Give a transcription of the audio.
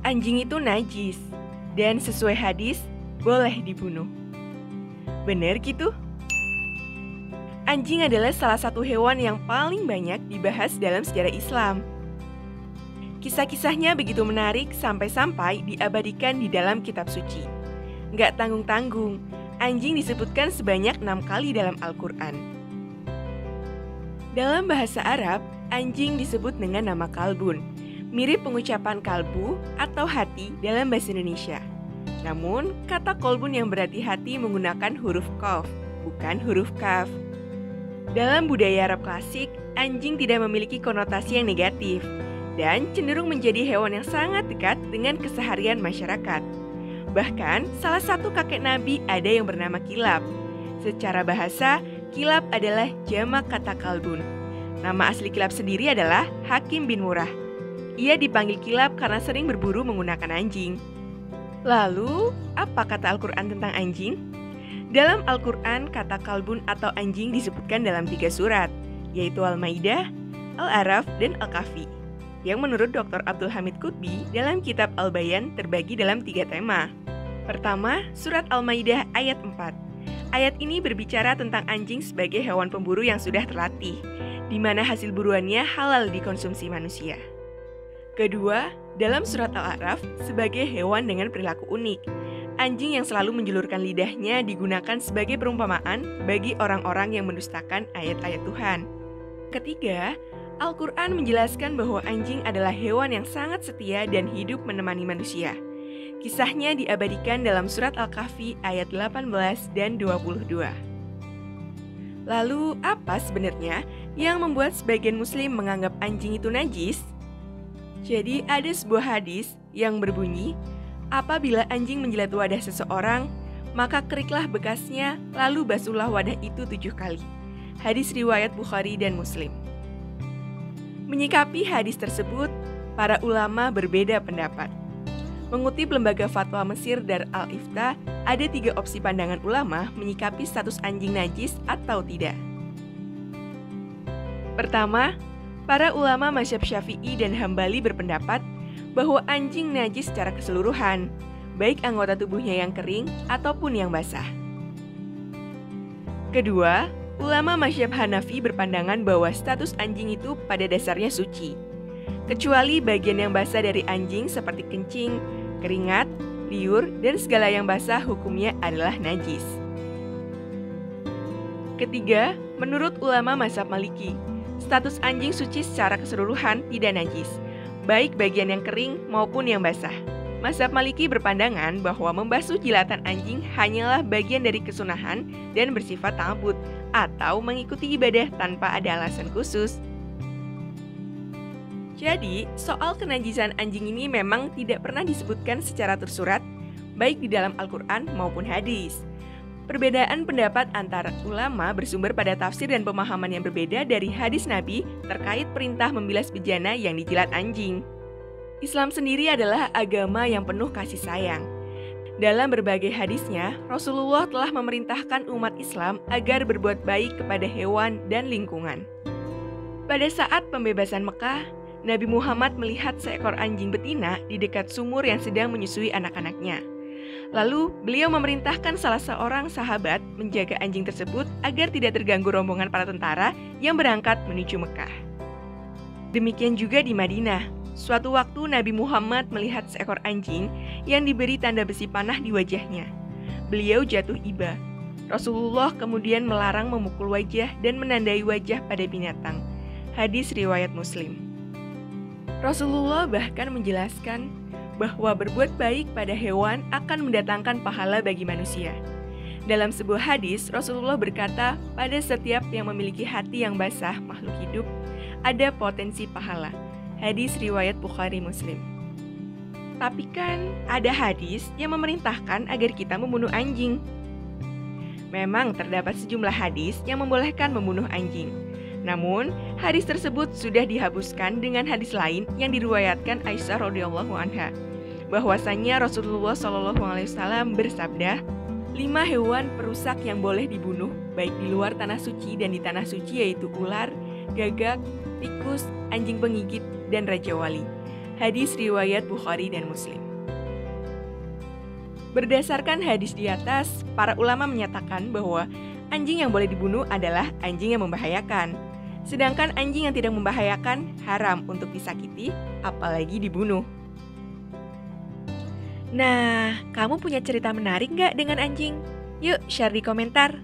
anjing itu najis, dan sesuai hadis, boleh dibunuh. Benar gitu? Anjing adalah salah satu hewan yang paling banyak dibahas dalam sejarah Islam. Kisah-kisahnya begitu menarik sampai-sampai diabadikan di dalam kitab suci. Nggak tanggung-tanggung, anjing disebutkan sebanyak 6 kali dalam Al-Quran. Dalam bahasa Arab, anjing disebut dengan nama kalbun, mirip pengucapan kalbu atau hati dalam bahasa Indonesia. Namun, kata kolbun yang berarti hati menggunakan huruf qaf, bukan huruf kaf. Dalam budaya Arab klasik, anjing tidak memiliki konotasi yang negatif dan cenderung menjadi hewan yang sangat dekat dengan keseharian masyarakat. Bahkan, salah satu kakek Nabi ada yang bernama Kilab. Secara bahasa, Kilab adalah jamak kata kalbun. Nama asli Kilab sendiri adalah Hakim bin Murrah. Ia dipanggil Kilab karena sering berburu menggunakan anjing. Lalu, apa kata Al-Quran tentang anjing? Dalam Al-Quran, kata kalbun atau anjing disebutkan dalam 3 surat, yaitu Al-Maidah, Al-A'raf, dan Al-Kahfi. Yang menurut Dr. Abdul Hamid Qutbi dalam kitab Al-Bayan terbagi dalam 3 tema. Pertama, surat Al-Maidah ayat 4. Ayat ini berbicara tentang anjing sebagai hewan pemburu yang sudah terlatih, di mana hasil buruannya halal dikonsumsi manusia. Kedua, dalam surat Al-A'raf sebagai hewan dengan perilaku unik. Anjing yang selalu menjulurkan lidahnya digunakan sebagai perumpamaan bagi orang-orang yang mendustakan ayat-ayat Tuhan. Ketiga, Al-Quran menjelaskan bahwa anjing adalah hewan yang sangat setia dan hidup menemani manusia. Kisahnya diabadikan dalam surat Al-Kahfi ayat 18 dan 22. Lalu, apa sebenarnya yang membuat sebagian muslim menganggap anjing itu najis? Jadi, ada sebuah hadis yang berbunyi, apabila anjing menjilat wadah seseorang, maka keriklah bekasnya, lalu basuhlah wadah itu 7 kali. Hadis riwayat Bukhari dan Muslim. Menyikapi hadis tersebut, para ulama berbeda pendapat. Mengutip lembaga fatwa Mesir Dar al-Ifta, ada 3 opsi pandangan ulama menyikapi status anjing najis atau tidak. Pertama, para ulama mazhab Syafi'i dan Hambali berpendapat bahwa anjing najis secara keseluruhan, baik anggota tubuhnya yang kering ataupun yang basah. Kedua, ulama mazhab Hanafi berpandangan bahwa status anjing itu pada dasarnya suci, kecuali bagian yang basah dari anjing seperti kencing, keringat, liur, dan segala yang basah hukumnya adalah najis. Ketiga, menurut ulama mazhab Maliki, status anjing suci secara keseluruhan tidak najis, baik bagian yang kering maupun yang basah. Mazhab Maliki berpandangan bahwa membasuh jilatan anjing hanyalah bagian dari kesunahan dan bersifat ta'abbud atau mengikuti ibadah tanpa ada alasan khusus. Jadi, soal kenajisan anjing ini memang tidak pernah disebutkan secara tersurat, baik di dalam Al-Quran maupun hadis. Perbedaan pendapat antara ulama bersumber pada tafsir dan pemahaman yang berbeda dari hadis Nabi terkait perintah membilas bejana yang dijilat anjing. Islam sendiri adalah agama yang penuh kasih sayang. Dalam berbagai hadisnya, Rasulullah telah memerintahkan umat Islam agar berbuat baik kepada hewan dan lingkungan. Pada saat pembebasan Mekah, Nabi Muhammad melihat seekor anjing betina di dekat sumur yang sedang menyusui anak-anaknya. Lalu, beliau memerintahkan salah seorang sahabat menjaga anjing tersebut agar tidak terganggu rombongan para tentara yang berangkat menuju Mekah. Demikian juga di Madinah. Suatu waktu Nabi Muhammad melihat seekor anjing yang diberi tanda besi panah di wajahnya. Beliau jatuh iba. Rasulullah kemudian melarang memukul wajah dan menandai wajah pada binatang. Hadis riwayat Muslim. Rasulullah bahkan menjelaskan bahwa berbuat baik pada hewan akan mendatangkan pahala bagi manusia. Dalam sebuah hadis, Rasulullah berkata, pada setiap yang memiliki hati yang basah makhluk hidup, ada potensi pahala. Hadis riwayat Bukhari Muslim. Tapi kan ada hadis yang memerintahkan agar kita membunuh anjing. Memang terdapat sejumlah hadis yang membolehkan membunuh anjing. Namun, hadis tersebut sudah dihapuskan dengan hadis lain yang diriwayatkan Aisyah radhiyallahu anha. Bahwasanya Rasulullah SAW bersabda, 5 hewan perusak yang boleh dibunuh, baik di luar tanah suci dan di tanah suci, yaitu ular, gagak, tikus, anjing penggigit, dan raja wali. Hadis riwayat Bukhari dan Muslim. Berdasarkan hadis di atas, para ulama menyatakan bahwa anjing yang boleh dibunuh adalah anjing yang membahayakan. Sedangkan anjing yang tidak membahayakan haram untuk disakiti, apalagi dibunuh. Nah, kamu punya cerita menarik nggak dengan anjing? Yuk share di komentar.